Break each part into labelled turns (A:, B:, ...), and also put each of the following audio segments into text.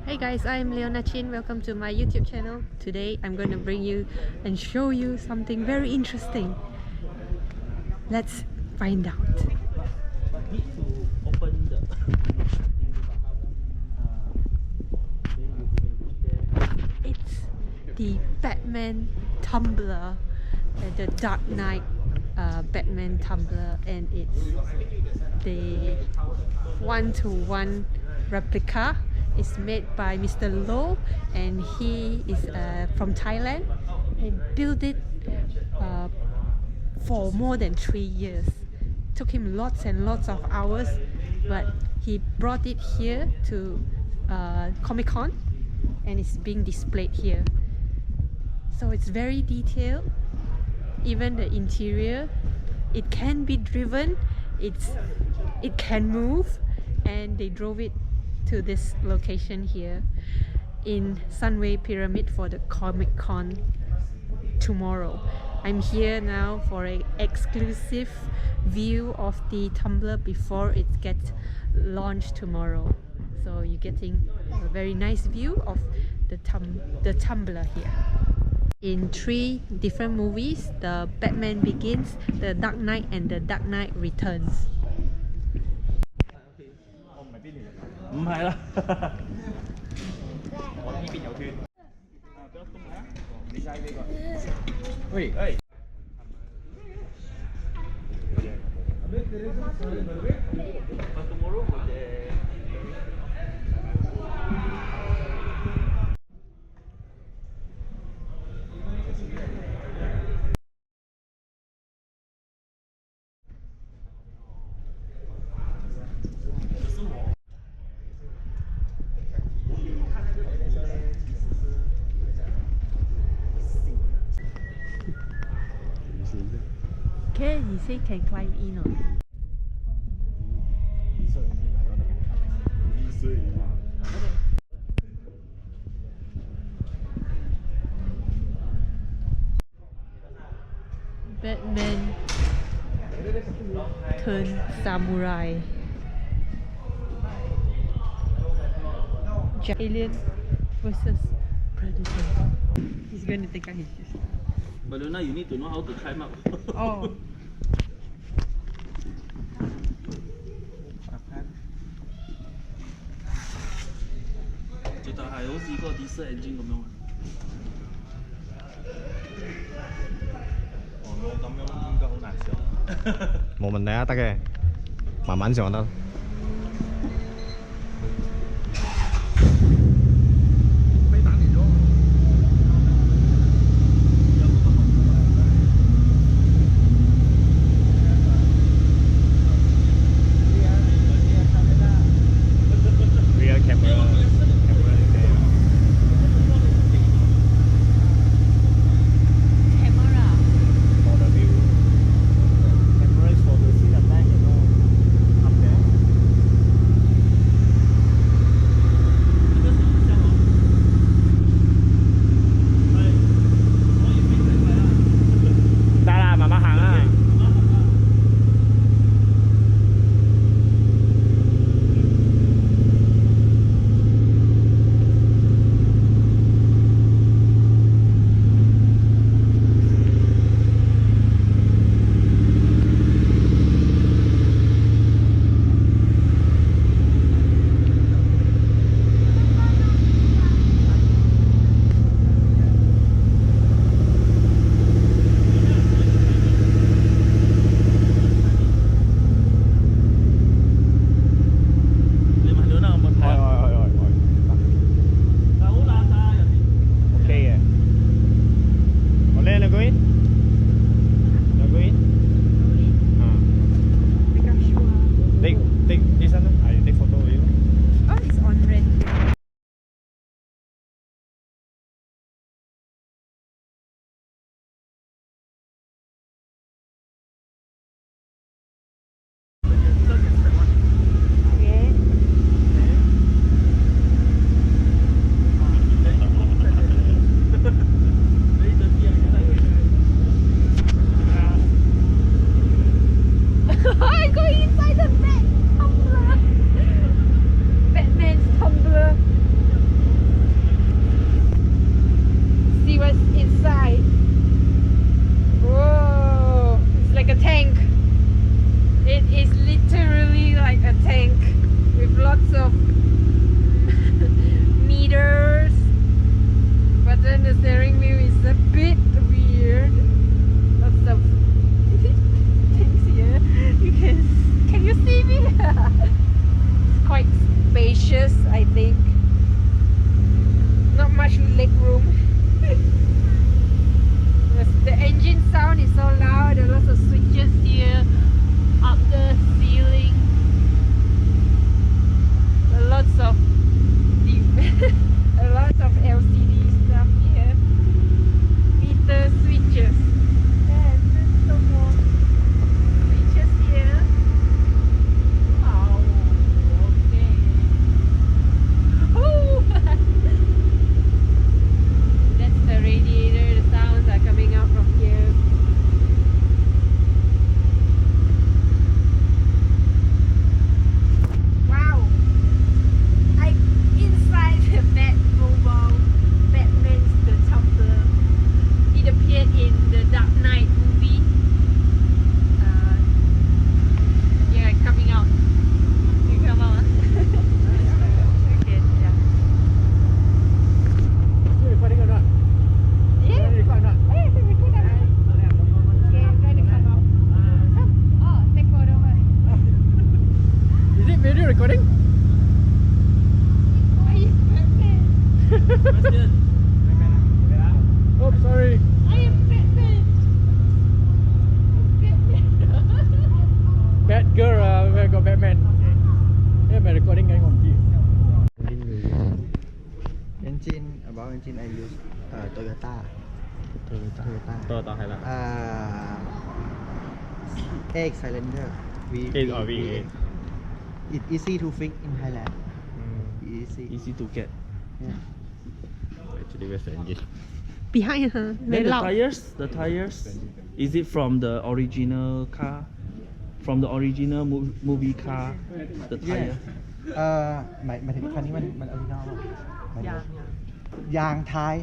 A: Hey guys, I'm Leona Chin. Welcome to my YouTube channel. Today I'm going to bring you and show you something very interesting. Let's find out.
B: Need to open the
A: It's the Batman Tumbler, the Dark Knight Batman Tumbler, and it's the one-to-one replica. It's made by Mr. Low, and he is from Thailand. He built it for more than 3 years. Took him lots and lots of hours, but he brought it here to Comic-Con, and it's being displayed here. So it's very detailed. Even the interior, it can be driven, it can move, and they drove it to this location here in Sunway Pyramid for the Comic-Con tomorrow. I'm here now for an exclusive view of the Tumbler before it gets launched tomorrow. So you're getting a very nice view of the Tumbler here. In 3 different movies, the Batman Begins, the Dark Knight, and the Dark Knight Returns.
B: 唔係啦，我呢邊有圈，俾我公睇啊！你嘥呢個，喂，誒。
A: Okay, he said can climb in on. Batman turned samurai. Alien versus Predator. He's going to take out his shoes.
B: But Leona, you need to know how to climb up.
A: Oh.
B: 直頭係好似個 diesel engine 咁樣。哦，我咁樣應該好難上。
C: 冇問題啊，得嘅，慢慢上得。飛彈嚟咗。
B: girl got Batman. Yeah, but recording cái ngon gì?
D: About engine I use Toyota.
C: Toyota hay là
D: Egg cylinder.
C: Egg or V8?
D: It's easy to fix in Thailand.
B: Easy to get.
D: Yeah.
C: Actually where's the engine?
A: Behind her, very
B: Then
A: loud.
B: the tires, is it from the original car? From the original movie car, the tire?
D: หมายถึงคันนี้มันออริจินอลป่ะยางท้าย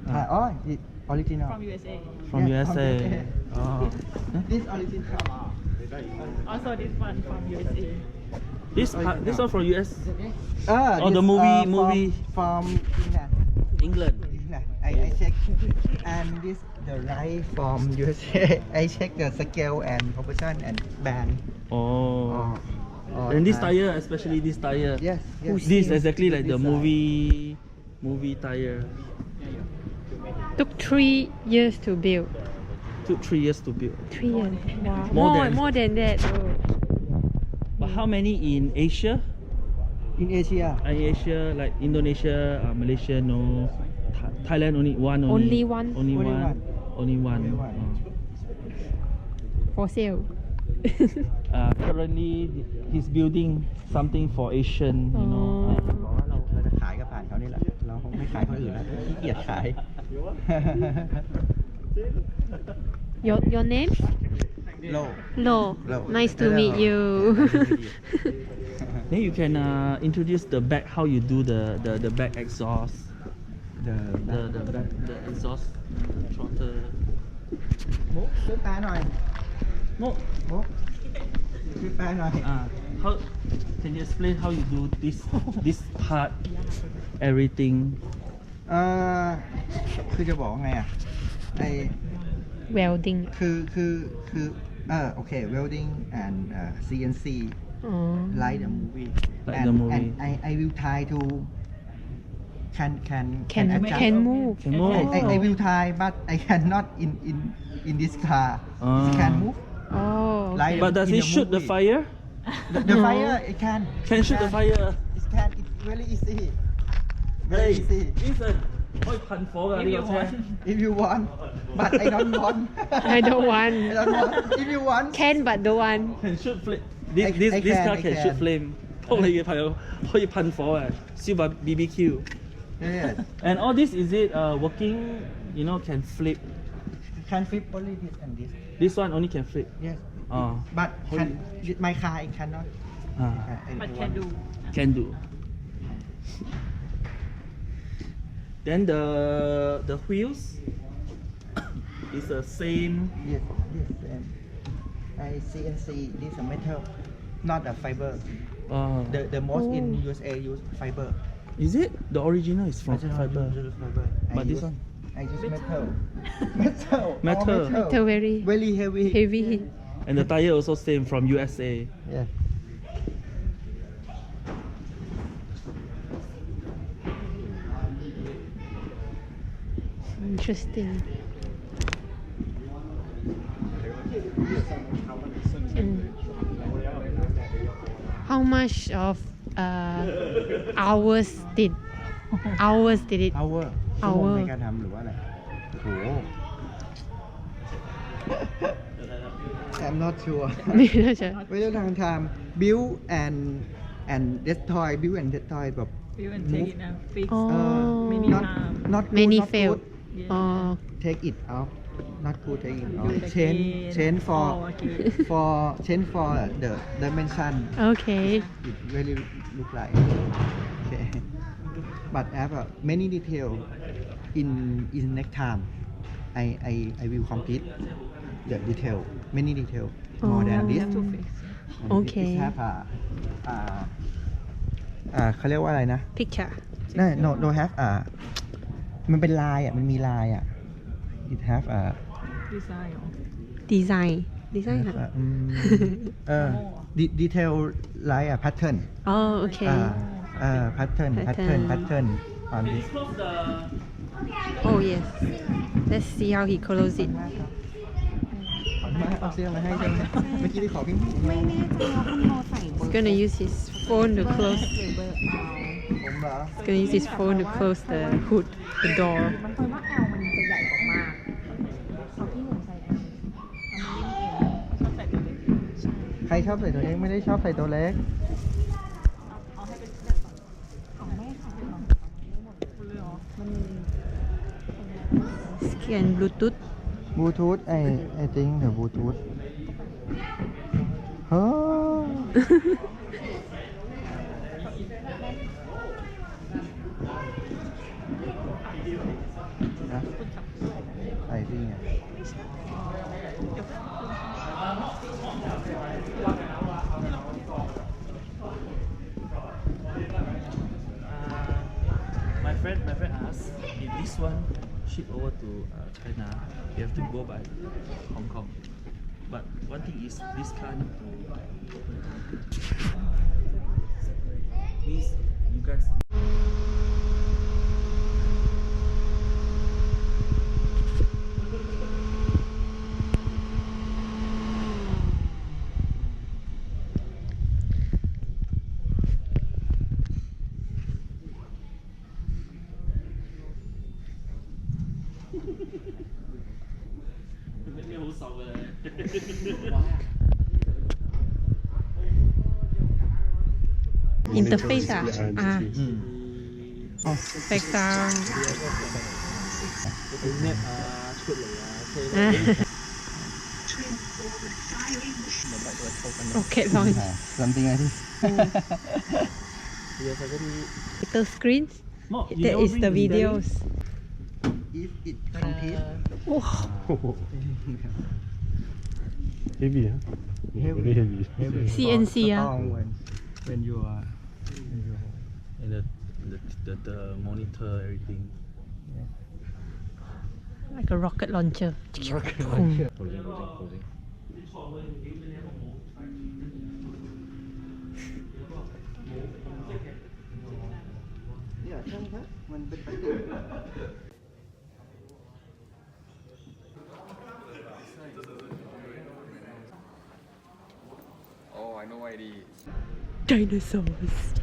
D: อ๋อออริจินอล
E: From USA.
B: From
D: Yeah,
B: USA. Oh.
D: This original
E: Also this one from USA.
B: This one from US?
D: Oh,
B: the movie
D: from
B: England.
D: I check and this the right from USA. I check the scale and proportion and band.
B: Oh. And this tire, especially this tire.
D: Yes.
B: This is exactly like the movie tire.
A: Took 3 years to build.
B: Took 3 years to build.
A: 3 years. Wow. More than that. Oh.
B: But how many in Asia?
D: In Asia.
B: In Asia, like Indonesia, Malaysia, no. Thailand only one.
A: Only one?
B: Only one.
A: For sale.
B: Currently, he's building something for Asian. You know.
D: บอกว่าเราจะขายก็ผ่านเขานี่แหละ เราคงไม่ขายคนอื่นแล้วขี้เกียจขาย
A: Your name?
D: Lo.
A: Lo.
D: Lo.
A: Nice to meet you.
B: Then you can introduce the back, how you do the back exhaust, the exhaust throttle.
D: มุกซื้อแปะหน่อย
B: No.
D: มุกซื้อแปะหน่อย
B: How can you explain how you do this part, everything?
D: คือจะบอกไงอ่ะไอ
A: Welding.
D: คือโอเค welding and CNC like the movie
B: Like
D: and,
B: the movie.
D: and I will try to can adjust.
A: Can move.
B: Can move.
D: I will try but I cannot in this car it can move
A: Oh.
D: like
B: But does
D: in
B: it
D: the
B: shoot the
D: movie.
B: fire?
D: The fire it can
B: Can shoot the fire?
D: it can it's very easy very easy
B: Ethan, 可以噴火㗎呢個車。
D: if you want but I don't want
A: I don't want.
D: I don't want if you want
A: Can but don't want.
B: Can shoot flame.
D: I
B: This car
D: I
B: can shoot flame. 幫你嘅朋友可以噴火啊，燒把 BBQ.
D: yes
B: And all this is it working? You know, can flip.
D: can flip only this and this
B: This one only can flip.
D: yes
B: Oh,
D: but can my car I cannot
E: But can do.
B: can do. Then the wheels is the same.
D: yes and I CNC this a metal not a fiber the most in USA use fiber
B: Is it? The original is from fiber. But this one?
D: I use metal
B: Metal.
A: So very
D: very heavy
A: heavy.
B: And the tire also same from USA.
D: yeah
A: Interesting. How much of hours did it?
D: hour ชั่วโมง
A: Hour
D: ในการทำหรือว่าอะไรโห I'm not sure
A: ไม่น่าจะ
D: ไม่ได้ทางทำ build and destroy build and destroy แบบ
E: You can take it and fix.
A: Oh.
E: Many
D: not
E: times.
D: not good,
A: Many
D: not
A: fail.
D: good.
A: Oh.
D: Take it out not good take it out
E: Do it
D: change
E: again.
D: for
E: Oh, okay.
D: change for the dimension
A: Okay.
D: it really look like okay but have many detail in next time I will complete the detail many detail more than this
E: To fix.
D: And
A: Okay.
D: it have เขาเรียกว่าอะไรนะ
A: Picture.
D: no have มันเป็นลายมันมีลายit have
E: Design.
A: Design. Design ค่ะ
D: detail ลายpattern
A: Oh, okay.
D: pattern on this
B: Close the.
A: Oh, yes. Let's see how he close it.
D: มาเอาเสื้อมาให้ใช่ไหมเมื่อกี้ได้ขอพี่
F: ไม่แน่ใจว่าคุณโมใส่เบอ
A: He's
F: ร์
A: gonna use his phone to close.
F: หรือเบอร์เอา
D: ผมเหรอ
A: He's gonna use his phone to close the hood, the door.
F: มันเคยว่าแอลมันจะใหญ่กว่ามากเอาที่หนูใส่แอลเอามาเล่นเองชอบใส่ตัวเล็กใช่
D: ใครชอบใส่ตัวเล็กไม่ได้ชอบใส่ตัวเล็ก
F: เอาให้เป็นเสื้อก่อนเอาไม่ค่ะเอาไม่หมดเลยเหรอมันมี
A: Scan Bluetooth.
D: บลูทูธไอจริงเดี๋ยวบลูทูธเฮ้อนะใส่พี่ไง
B: My friend asked if this one ship over to China, you have to go by Hong Kong. But one thing is this car need to. Please, you guys.
A: Interface background. Rocket launch.
D: something like this
A: Little screens.
B: No,
A: That is the videos.
D: if it complete
A: Oh,
C: Heavy, huh? Very heavy.
A: CNC
D: strong when you are
B: And the monitor, everything.
A: like a rocket launcher.
C: Closing.
D: เนี่ยใช่ไหมครับมันเป็นพลาสติก
G: Oh, I know what it is.
A: Dinosaurs.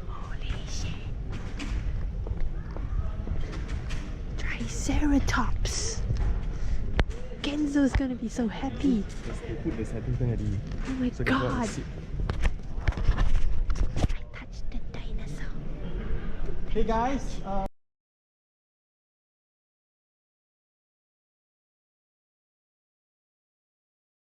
A: Holy shit. Triceratops. Genzo's gonna be so happy.
C: Put the setting ready.
A: Oh my
C: So they go and
A: god.
C: sit.
A: I touched the dinosaur.
D: Hey guys